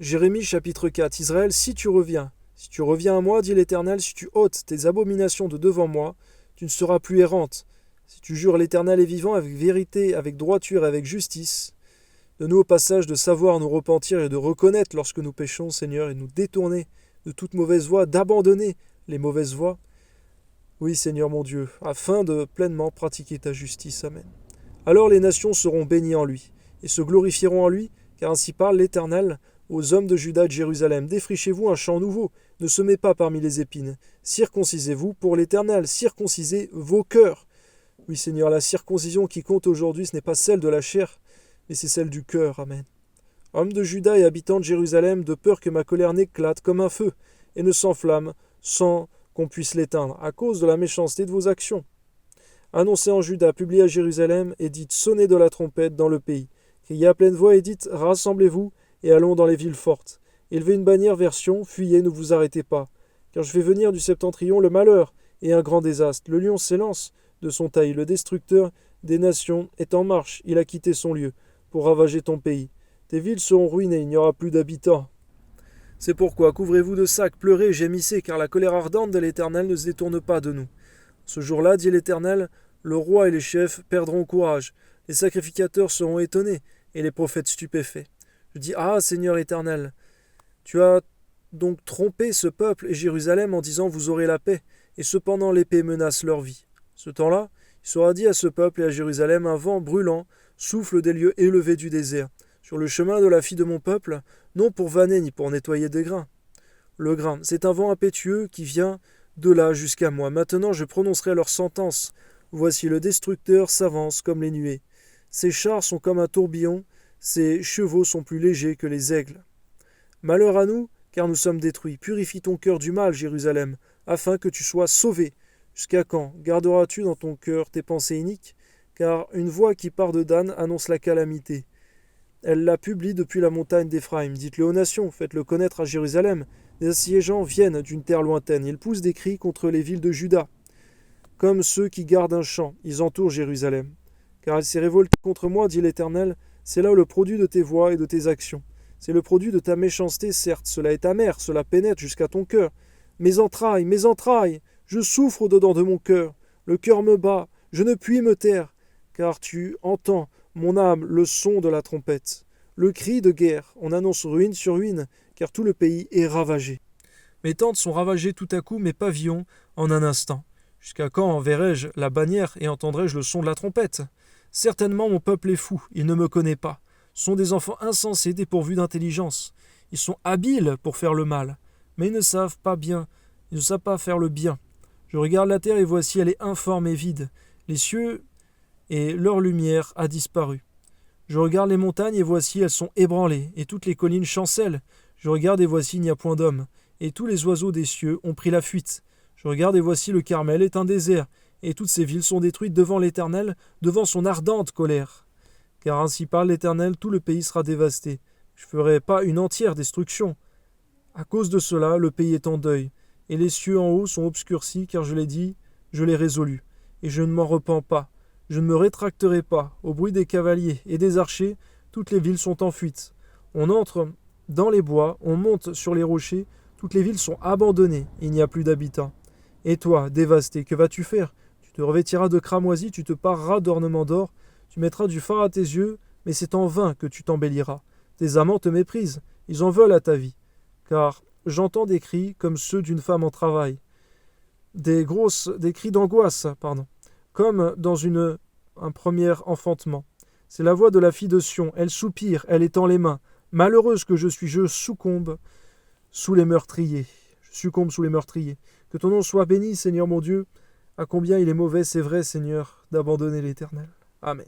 Jérémie chapitre 4. Israël, si tu reviens à moi, dit l'Éternel, si tu ôtes tes abominations de devant moi, tu ne seras plus errante. Si tu jures l'Éternel est vivant avec vérité, avec droiture et avec justice, de nous au passage de savoir nous repentir et de reconnaître lorsque nous péchons, Seigneur, et nous détourner de toute mauvaise voie, d'abandonner les mauvaises voies. Oui, Seigneur mon Dieu, afin de pleinement pratiquer ta justice. Amen. Alors les nations seront bénies en lui, et se glorifieront en lui, car ainsi parle l'Éternel aux hommes de Juda et de Jérusalem. Défrichez-vous un champ nouveau, ne semez pas parmi les épines. Circoncisez-vous pour l'Éternel, circoncisez vos cœurs. Oui, Seigneur, la circoncision qui compte aujourd'hui, ce n'est pas celle de la chair, mais c'est celle du cœur. Amen. Hommes de Juda et habitants de Jérusalem, de peur que ma colère n'éclate comme un feu et ne s'enflamme sans qu'on puisse l'éteindre, à cause de la méchanceté de vos actions. Annoncez en Juda, publiez à Jérusalem, et dites, sonnez de la trompette dans le pays. Criez à pleine voix et dites, rassemblez-vous, et allons dans les villes fortes. Élevez une bannière vers Sion, fuyez, ne vous arrêtez pas. Car je fais venir du septentrion le malheur et un grand désastre. Le lion s'élance de son taille, le destructeur des nations est en marche, il a quitté son lieu, pour ravager ton pays. Tes villes seront ruinées, il n'y aura plus d'habitants. C'est pourquoi couvrez-vous de sacs, pleurez et gémissez, car la colère ardente de l'Éternel ne se détourne pas de nous. Ce jour-là, dit l'Éternel, le roi et les chefs perdront courage, les sacrificateurs seront étonnés, et les prophètes stupéfaits. Je dis, ah, Seigneur Éternel, tu as donc trompé ce peuple et Jérusalem en disant, vous aurez la paix, et cependant l'épée menace leur vie. Ce temps-là, il sera dit à ce peuple et à Jérusalem, un vent brûlant souffle des lieux élevés du désert, sur le chemin de la fille de mon peuple, non pour vanner ni pour nettoyer des grains. Le grain, c'est un vent impétueux qui vient de là jusqu'à moi. Maintenant je prononcerai leur sentence. Voici le destructeur s'avance comme les nuées. Ses chars sont comme un tourbillon, ses chevaux sont plus légers que les aigles. Malheur à nous, car nous sommes détruits. Purifie ton cœur du mal, Jérusalem, afin que tu sois sauvé. Jusqu'à quand garderas-tu dans ton cœur tes pensées iniques? Car une voix qui part de Dan annonce la calamité. Elle la publie depuis la montagne d'Éphraïm. Dites-le aux nations, faites-le connaître à Jérusalem. Les assiégeants viennent d'une terre lointaine. Ils poussent des cris contre les villes de Juda. Comme ceux qui gardent un champ, ils entourent Jérusalem. Car elle s'est révoltée contre moi, dit l'Éternel. C'est là le produit de tes voix et de tes actions. C'est le produit de ta méchanceté, certes. Cela est amer, cela pénètre jusqu'à ton cœur. Mes entrailles, je souffre au-dedans de mon cœur. Le cœur me bat, je ne puis me taire. Car tu entends, mon âme, le son de la trompette. Le cri de guerre, on annonce ruine sur ruine, car tout le pays est ravagé. Mes tentes sont ravagées tout à coup, mes pavillons en un instant. Jusqu'à quand verrai-je la bannière et entendrai-je le son de la trompette? Certainement mon peuple est fou, il ne me connaît pas. Ce sont des enfants insensés dépourvus d'intelligence. Ils sont habiles pour faire le mal, mais ils ne savent pas faire le bien. Je regarde la terre et voici elle est informe et vide. Les cieux et leur lumière a disparu. Je regarde les montagnes et voici elles sont ébranlées, et toutes les collines chancellent. Je regarde et voici il n'y a point d'homme, et tous les oiseaux des cieux ont pris la fuite. Je regarde et voici le Carmel est un désert, et toutes ces villes sont détruites devant l'Éternel, devant son ardente colère. Car ainsi parle l'Éternel, tout le pays sera dévasté. Je ne ferai pas une entière destruction. À cause de cela, le pays est en deuil, et les cieux en haut sont obscurcis, car je l'ai dit, je l'ai résolu, et je ne m'en repens pas. Je ne me rétracterai pas. Au bruit des cavaliers et des archers, toutes les villes sont en fuite. On entre dans les bois, on monte sur les rochers, toutes les villes sont abandonnées, il n'y a plus d'habitants. Et toi, dévasté, que vas-tu faire? Tu te revêtiras de cramoisis, tu te pareras d'ornements d'or, tu mettras du fard à tes yeux, mais c'est en vain que tu t'embelliras. Tes amants te méprisent, ils en veulent à ta vie. Car j'entends des cris comme ceux d'une femme en travail, des cris d'angoisse, comme dans un premier enfantement. C'est la voix de la fille de Sion, elle soupire, elle étend les mains. Malheureuse que je suis, je succombe sous les meurtriers. Que ton nom soit béni, Seigneur mon Dieu. À combien il est mauvais, c'est vrai, Seigneur, d'abandonner l'Éternel. Amen.